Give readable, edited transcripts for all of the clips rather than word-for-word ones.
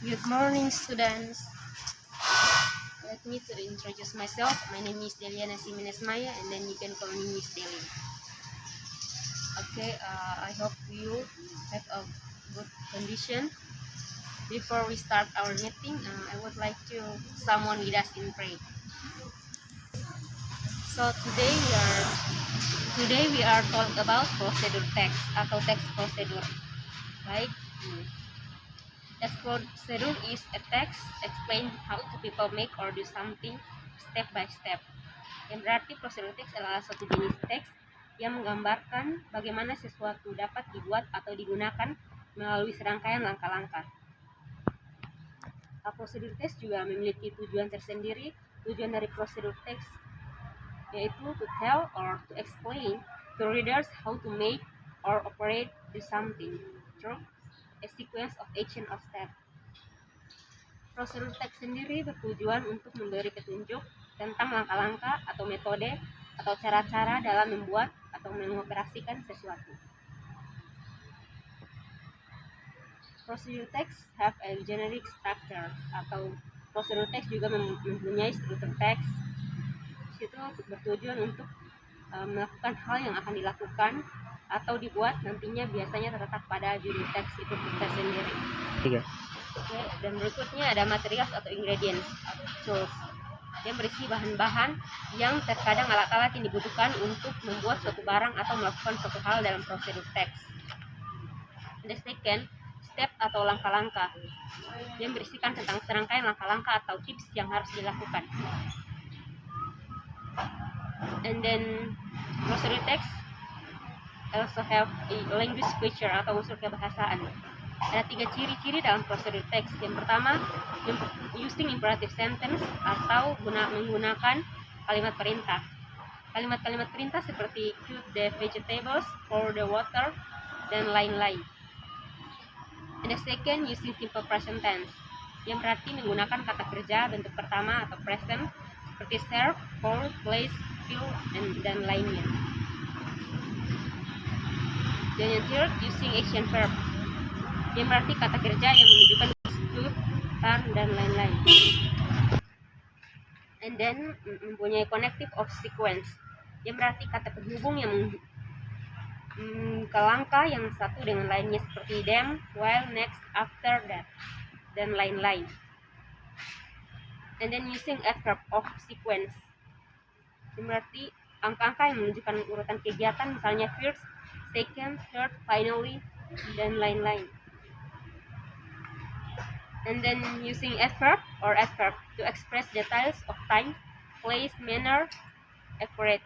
Good morning, students. Let me to introduce myself. My name is Deliana Simenes Maya, and then you can call me Miss Deli. Okay, I hope you have a good condition. Before we start our meeting, I would like to someone lead us in prayer. So today we are talking about procedure text atau text procedure, right? Text procedure is a text explain how to people make or do something step by step. Yang berarti prosedur teks adalah suatu jenis teks yang menggambarkan bagaimana sesuatu dapat dibuat atau digunakan melalui serangkaian langkah-langkah. Prosedur teks juga memiliki tujuan tersendiri. Tujuan dari prosedur teks yaitu to tell or to explain to readers how to make or operate do something through a sequence of action or step. Prosedur teks sendiri bertujuan untuk memberi petunjuk tentang langkah-langkah atau metode atau cara-cara dalam membuat atau mengoperasikan sesuatu. Prosedur teks have a generic structure atau prosedur teks juga mempunyai struktur teks. Itu bertujuan untuk melakukan hal yang akan dilakukan atau dibuat nantinya, biasanya terletak pada judul teks itu tersendiri. Oke, dan berikutnya ada materials atau ingredients atau tools yang berisi bahan-bahan yang terkadang alat-alat yang dibutuhkan untuk membuat suatu barang atau melakukan suatu hal dalam prosedur teks. The second, step atau langkah-langkah yang berisikan tentang serangkaian langkah-langkah atau tips yang harus dilakukan. And then prosedur text also have a language feature atau unsur kebahasaan. Ada 3 ciri-ciri dalam prosedur teks. Yang pertama, using imperative sentence atau menggunakan kalimat perintah. Kalimat-kalimat perintah seperti cut the vegetables, pour the water, dan lain-lain. And the second, using simple present tense, yang berarti menggunakan kata kerja bentuk pertama atau present seperti serve, pour, place, fill, dan lainnya. Dan yang third, using action verb, yang berarti kata kerja yang menunjukkan stood, turn, dan lain-lain. And then mempunyai connective or sequence, yang berarti kata penghubung yang ke langkah yang satu dengan lainnya seperti them, while, next, after, that, dan lain-lain. And then using adverb of sequence, yang berarti angka-angka yang menunjukkan urutan kegiatan, misalnya first, second, third, finally, dan lain-lain. And then using adverb or adverb to express details of time, place, manner, accurate,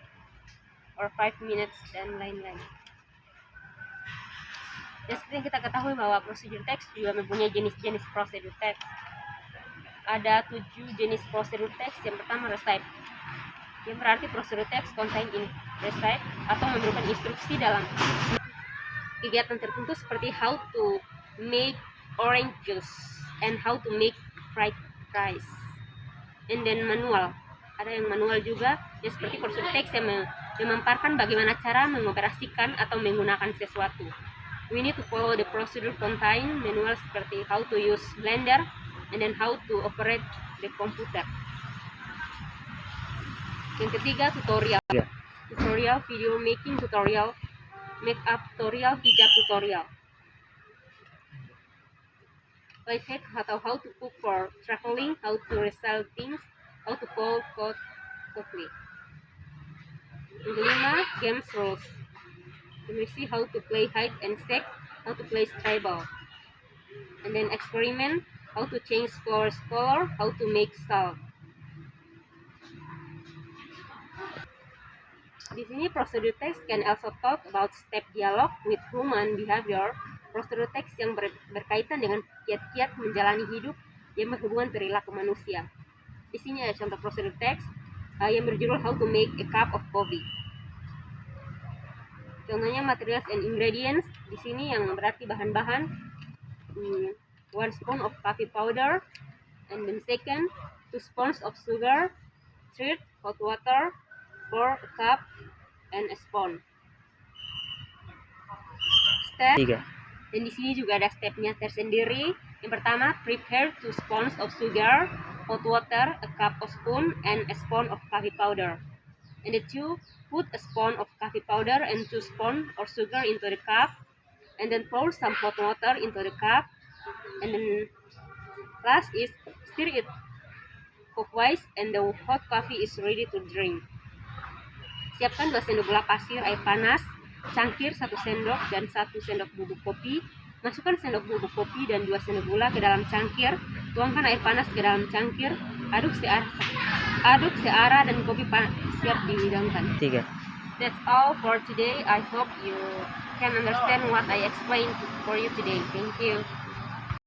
or 5 minutes, dan lain-lain. Dan seperti yang kita ketahui bahwa prosedur teks juga mempunyai jenis-jenis prosedur teks. Ada 7 jenis prosedur teks. Yang pertama, recite, yang berarti prosedur teks contain in recite atau memberikan instruksi dalam kegiatan tertentu seperti how to make orange juice and how to make fried rice. And then manual, ada yang manual juga, yang seperti prosedur teks yang memaparkan bagaimana cara mengoperasikan atau menggunakan sesuatu. We need to follow the procedure contain manual seperti how to use blender and then how to operate the computer. Yang ketiga, tutorial. Tutorial, video making tutorial, makeup tutorial, hijab tutorial. Life hack atau how to cook for traveling, how to resell things, how to fold code quickly. Yang kelima, games rules. We see how to play hide and seek, how to play tribal. And then experiment, how to change flowers color, how to make salt. Di sini prosedur text can also talk about step dialogue with human behavior. Prosedur teks yang berkaitan dengan kiat-kiat menjalani hidup yang berhubungan perilaku manusia. Di sini ada contoh prosedur teks yang berjudul How to Make a Cup of Coffee. Contohnya materials and ingredients. Di sini yang berarti bahan-bahan, 1 spoon of coffee powder, and then second, 2 spoons of sugar, third, hot water, 4 a cup, and a spoon. Step. Dan di sini juga ada stepnya tersendiri. Yang pertama, prepare 2 spoons of sugar, hot water, a cup of spoon, and a spoon of coffee powder. And the two, put a spoon of coffee powder and 2 spoons of sugar into the cup, and then pour some hot water into the cup, and then last is stir it clockwise, and the hot coffee is ready to drink. Siapkan 2 sendok gula pasir air panas, cangkir 1 sendok dan 1 sendok bubuk kopi. Masukkan sendok bubuk kopi dan 2 sendok gula ke dalam cangkir. Tuangkan air panas ke dalam cangkir. Aduk searah dan kopi siap dihidangkan. 3. That's all for today. I hope you can understand what I explained for you today. Thank you.